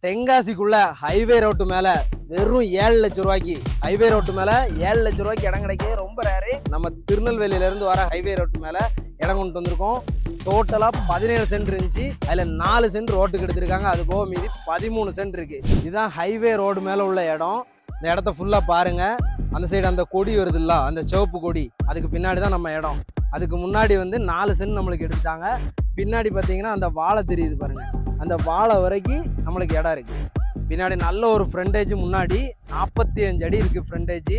தென்காசிக்குள்ள highway road மேல வெறும் 7 லட்சம் ரூபாய்க்கு ஹைவே ரோட்டு மேல 7 லட்சம் ரூபாய்க்கு இடம் கிடைக்க ரொம்ப ரேரு. நம்ம திருநெல்வேலியில இருந்து வர ஹைவே ரோட்டு மேல இடம் கொண்டு வந்திருக்கோம். டோட்டலா 17 சென்ட் இருந்துச்சு. அதுல 4 சென்ட் ரோட்டுக்கு எடுத்திருக்காங்க. அது போக மீதி 13 சென்ட் இருக்கு. இதுதான் ஹைவே ரோடு மேல உள்ள இடம். இந்த இடத்த ஃபுல்லா பாருங்க. அந்த சைடு அந்த கொடி வருது இல்ல, அந்த சிவப்பு கொடி, அதுக்கு பின்னாடி தான் நம்ம இடம். அதுக்கு முன்னாடி 4 சென்ட் நம்மளுக்கு எடுத்துட்டாங்க. பின்னாடி பார்த்தீங்கன்னா அந்த வாழை தெரியுது பாருங்க, அந்த வாழை வரைக்கும் நம்மளுக்கு இடம் இருக்கு. பின்னாடி நல்ல ஒரு ஃப்ரண்டேஜ், முன்னாடி 45 அடி இருக்கு ஃப்ரண்டேஜ்.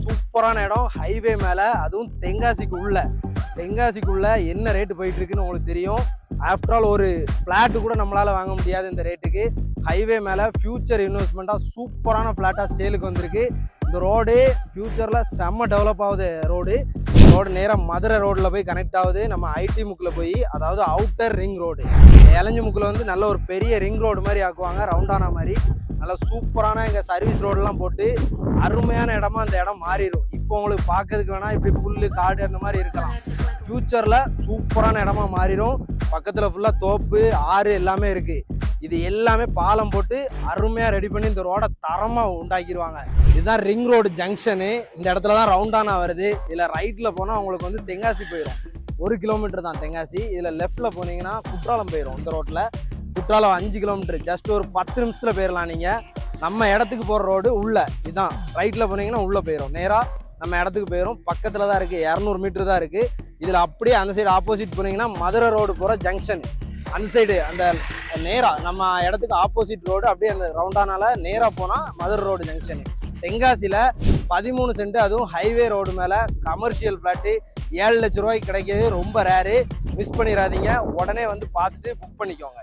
சூப்பரான இடம் ஹைவே மேல, அதுவும் தென்காசிக்குள்ள என்ன ரேட்டு போயிட்டு இருக்குன்னு உங்களுக்கு தெரியும். ஆஃப்டர் ஆல் ஒரு ஃப்ளாட்டு கூட நம்மளால வாங்க முடியாது இந்த ரேட்டுக்கு. ஹைவே மேல ஃபியூச்சர் இன்வெஸ்ட்மெண்ட்டா சூப்பரான ஃப்ளாட்டா சேலுக்கு வந்திருக்கு. இந்த ரோடு ஃபியூச்சர்ல செம்ம டெவலப் ஆகுது. ரோடு நேராக மதுரை ரோடில் போய் கனெக்ட் ஆகுது. நம்ம ஐடி முக்கில் போய், அதாவது அவுட்டர் ரிங் ரோடு, இளஞ்சி முக்கில் நல்ல ஒரு பெரிய ரிங் ரோடு மாதிரி ஆக்குவாங்க, ரவுண்டான மாதிரி. நல்லா சூப்பரான இங்கே சர்வீஸ் ரோடெல்லாம் போட்டு அருமையான இடமா அந்த இடம் மாறிடும். இப்போ உங்களுக்கு பார்க்கறதுக்கு வேணா இப்படி புல்லு காடு அந்த மாதிரி இருக்கலாம். ஃபியூச்சரில் சூப்பரான இடமா மாறிடும். பக்கத்தில் ஃபுல்லாக தோப்பு, ஆறு எல்லாமே இருக்குது. இது எல்லாமே பாலம் போட்டு அருமையாக ரெடி பண்ணி இந்த ரோடை தரமாக உண்டாக்கிடுவாங்க. இதுதான் ரிங் ரோடு ஜங்ஷனு. இந்த இடத்துல தான் ரவுண்டானா வருது. இதில் ரைட்டில் போனால் உங்களுக்கு தென்காசி போயிடும். 1 கிலோமீட்டர் தான் தென்காசி. இதில் லெஃப்ட்டில் போனீங்கன்னா குற்றாலம் போயிடும். இந்த ரோட்டில் குற்றாலம் 5 கிலோமீட்டர், ஜஸ்ட் ஒரு 10 நிமிஷத்தில் போயிடலாம். நீங்கள் நம்ம இடத்துக்கு போகிற ரோடு உள்ள இதுதான். ரைட்டில் போனீங்கன்னா உள்ளே போயிடும், நேராக நம்ம இடத்துக்கு போயிடும். பக்கத்தில் தான் இருக்குது, 200 மீட்டர் தான் இருக்குது. இதில் அப்படியே அந்த சைடு ஆப்போசிட் போனீங்கன்னா மதுரை ரோடு போகிற ஜங்ஷன். அந்த சைடு அந்த நேராக நம்ம இடத்துக்கு ஆப்போசிட் ரோடு, அப்படியே அந்த ரவுண்டானால நேராக போனால் மதுரை ரோடு ஜங்ஷனு. தென்காசியில் 13 சென்ட், அதுவும் ஹைவே ரோடு மேலே கமர்ஷியல் ஃப்ளாட்டு 7 லட்சம் ரூபாய்க்கு கிடைக்கிறது ரொம்ப ரேரு. மிஸ் பண்ணிடாதீங்க. உடனே பார்த்துட்டு புக் பண்ணிக்கோங்க.